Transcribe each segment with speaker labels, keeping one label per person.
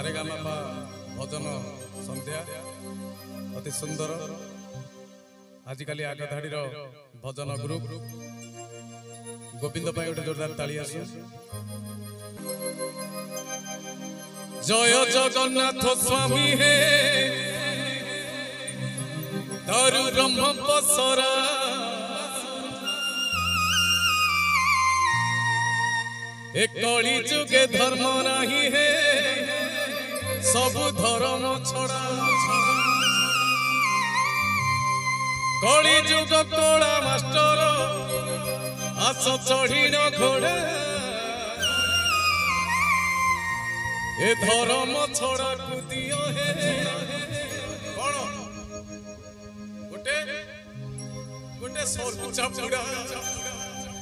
Speaker 1: सारेगामापा भजन संध्या अति सुंदर आजिकल आगधाड़ी भजन ग्रुप गोविंद गोटे जोरदार ताली आसु। जय जगन्नाथ स्वामी हे दारु ब्रह्म पसरा ए कली जुगे धर्म नहीं है सब धर्म छड़ा कली जुग कला मास्टर आस चढ़ी न घोड़ा ए धर्म छड़ा कुदियो हे कौन गोटे गोटे सोर चापुड़ा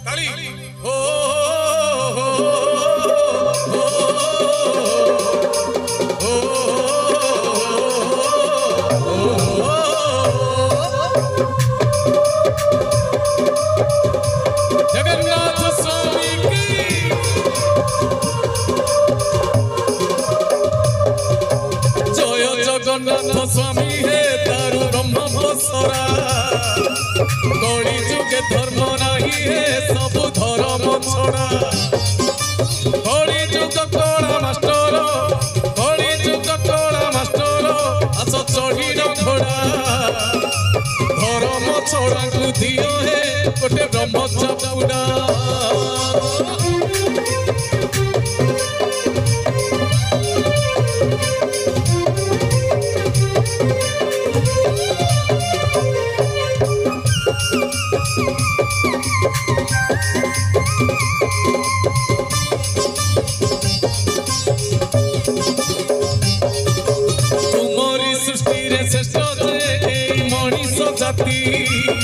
Speaker 1: ताली हो जगन्नाथ स्वामी की जय जगन्नाथ स्वामी हे दारु ब्रह्म पसरा कली जुगे धर्म नहीं है सब धर्म छड़ा कली जुग कला मास्टर कली जुग कला मास्टर आस चढ़ी न घोड़ा धर्म छड़ा को दियो हे गोटे ब्रह्म चापुड़ा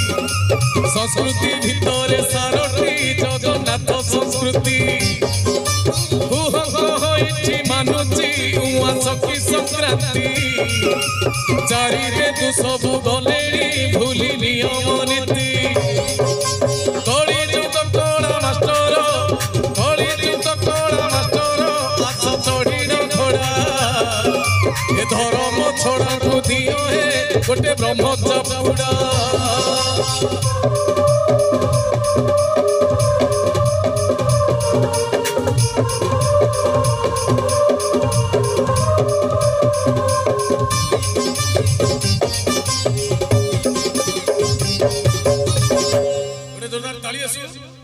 Speaker 1: संस्कृति भितर सारथी जगन्नाथ संस्कृति मानुची उआ सखी संक्रांति चारि रे सब गले भूली नियम नीति कली जुग कला मास्टर कली जुग कला मास्टर आस चढ़ी न घोड़ा ए धर्म छड़ा को दियो हे गोटे ब्रह्म चापुड़ा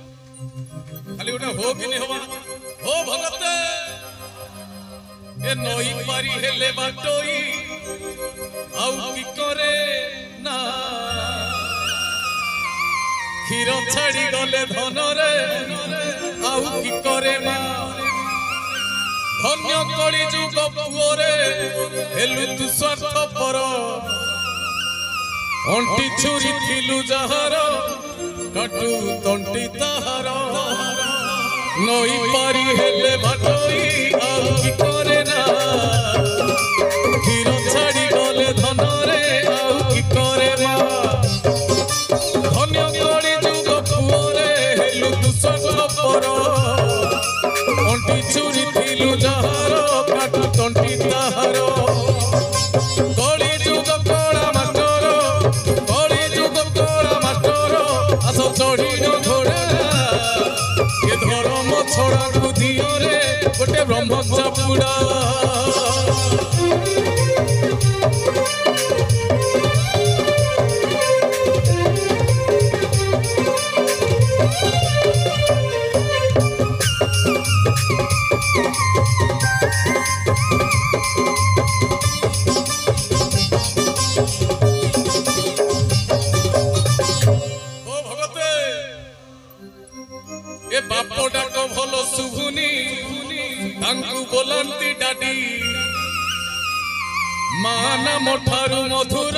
Speaker 1: खाली गोटे हो कि नहीं होवा हो भगत ए नई पारी हेले बाटोई आउ की करे ना क्षीर छाड़ी गले धन रे आउ की करे ना धन्य कली जुग पुओरे हेलु तु स्वार्थ पर अंटी छुरी थिलु जहार कटु तंटी ताहार नई पारी हेले भाटोई आउ की करे ना क्षीर छाड़ी गले धन रे आउ की करे ना धन्य कली जुग पुओरे हेलु तु स्वार्थ पर अंटी छुरी थिलु जहार कटु तंटी ताहार कली जुग कला मास्टर कली जुग कला मास्टर आस चढ़ी न घोड़ा ये धर्म छड़ा को दियो रे गोटे ब्रह्म चापुड़ा बाप डाक भल शुभुनी बोलती डाडी मां नाम ठारू मधुर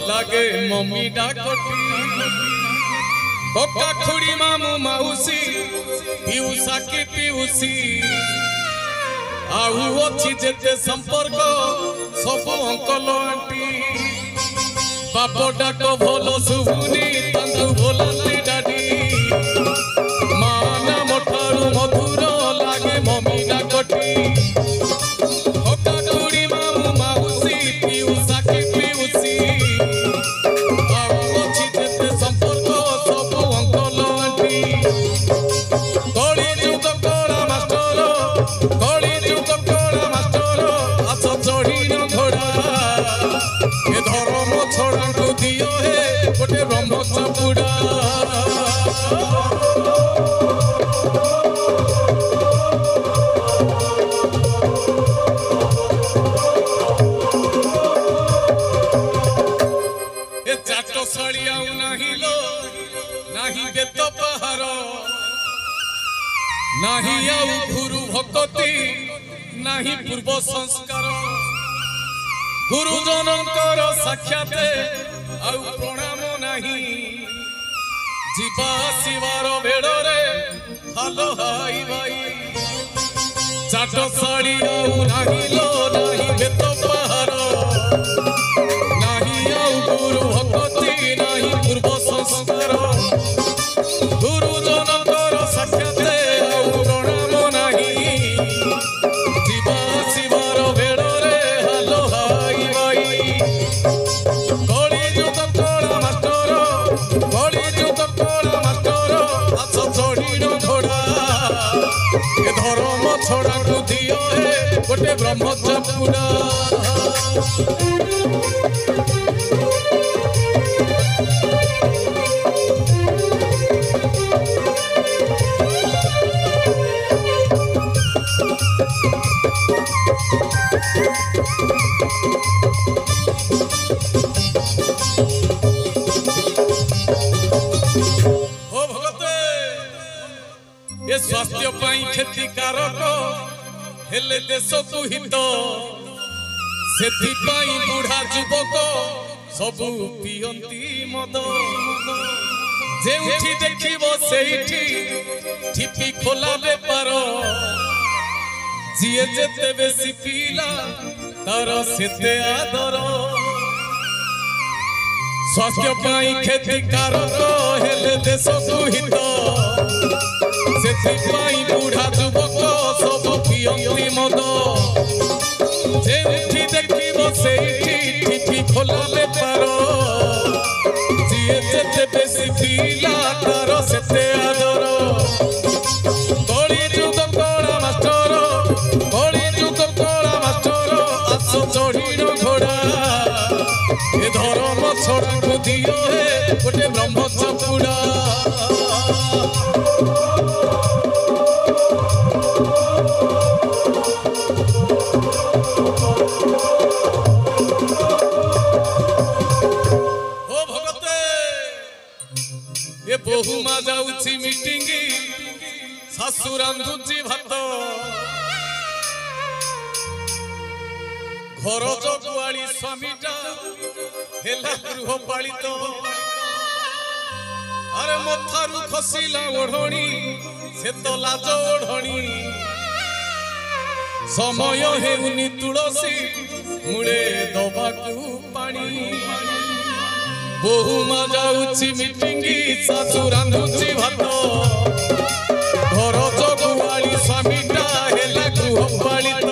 Speaker 1: लागे मम्मी डाकटी कका खुड़ी मामू माउसी पिउसा की पिउसी आउ अच्छी जेते संपर्क सब अंकल आंटी बाप डाक भल शुभुनी बोलती डाडी मां नाम ठारू मधुर लागे मम्मी डाकटी भक्ति नाही पूर्व संस्कार गुरुजनकर साक्षात आउ प्रणाम नाही जीवा शिवार भेड़े हालो हाई भाई चाट साड़ी आउ नाही लो नाही बेत पहाड़ नाही आउ गुरु भक्ति नाही पूर्व संस्कार गुरुजनकर साक्षात आउ प्रणाम नाही जीवा शिवार भेड़े हालो हाई भाई कली जुग कला मास्टर कली जुग कला मास्टर आस चढ़ीन घोड़ा ए धर्म छड़ा को दियो हे गोटे ब्रह्मचापुड़ा ये स्वास्थ्य पाई क्षतिकारक हेले देश को हित से बुढ़ा युवक सबू पियंती मद जेउठी देखिबो सेठी ठिपी खोला बेपार जिए जेते बेसी पीला तार सेते आदर स्वास्थ्य पाई क्षतिकारक हेले देश को हित से बुढ़ा युवक सब पियंती मद जेठी देखिबो सेठी ठिपी खोला बेपार जिए जेते बेसी पीला तार सेते आदर कली जुग कला मास्टर कली जुग कला मास्टर आस चढ़ीन घोड़ा ए धर्म छड़ा को दियो हे गोटे ब्रह्मचापुड़ा बहु मा जाउची मीटिंग सासु रांधुची भात घर जगुआली स्वामीटा हेला गृहपालित अरे मथारू खसिला ओढ़णी से तो लाज ओढ़णी समय हेउनी तुलसी मुळे दबाकू पानी बहु मा जाउची मीटिंग सासु रांधुची भात घर जगुआली स्वामीटा हेला गृहपालित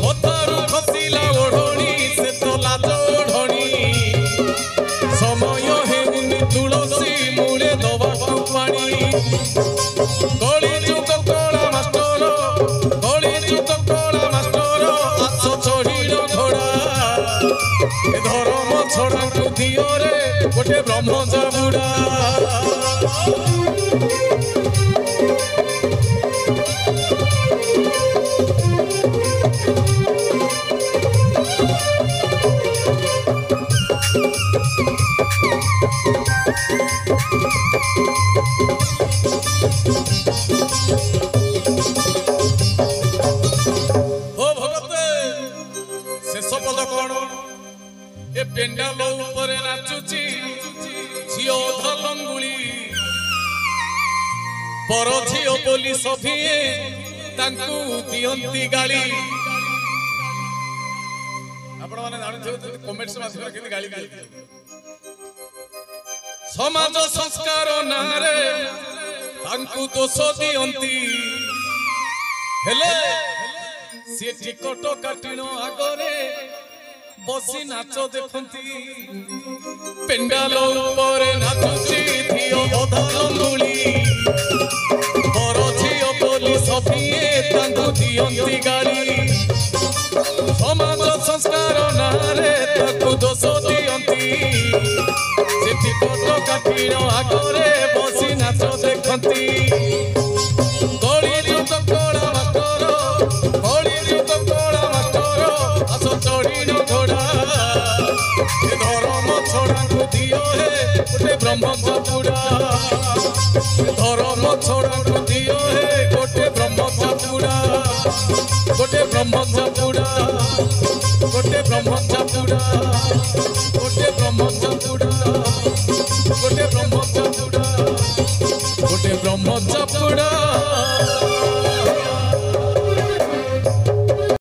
Speaker 1: मथारू खसिला ओढ़णी से तो लाज ओढ़णी समय हेउनी तुलसी मुळे दबाकू पानी कली जुग कला मास्टर कली जुग कला मास्टर आस चढ़ीन घोड़ा ए धर्म छड़ा को दियो रे गोटे ब्रह्मचापुड़ा पेंडाल ऊपर नाचुची झियो धलंगुली पर झियो बोली सभिए तांकू दियंती गाली आपण माने जानिथो कमेंट्स माध्यम केति गाली गाली समाज संस्कार नारे तांकू दोष दियंती हेले से टिकट काटिनो आगरे बसी नाच देखती पेंडाल ऊपर नाचुची धियो धलंगुली पर झियो बोली सभिए तांकू दियंती गाली समाज संस्कार नारे ताकू दोष दियंती से टिकट काटिनो आगरे बसी नाच देखती कली जुग कला मास्टर कली जुग कला मास्टर आस चढ़ीन घोड़ा ए धर्म छड़ा को दियो हे गोटे ब्रह्मचापुड़ा धर्म छड़ा को दियो हे गोटे ब्रह्मचापुड़ा गोटे ब्रह्मचापुड़ा गोटे ब्रह्मचापुड़ा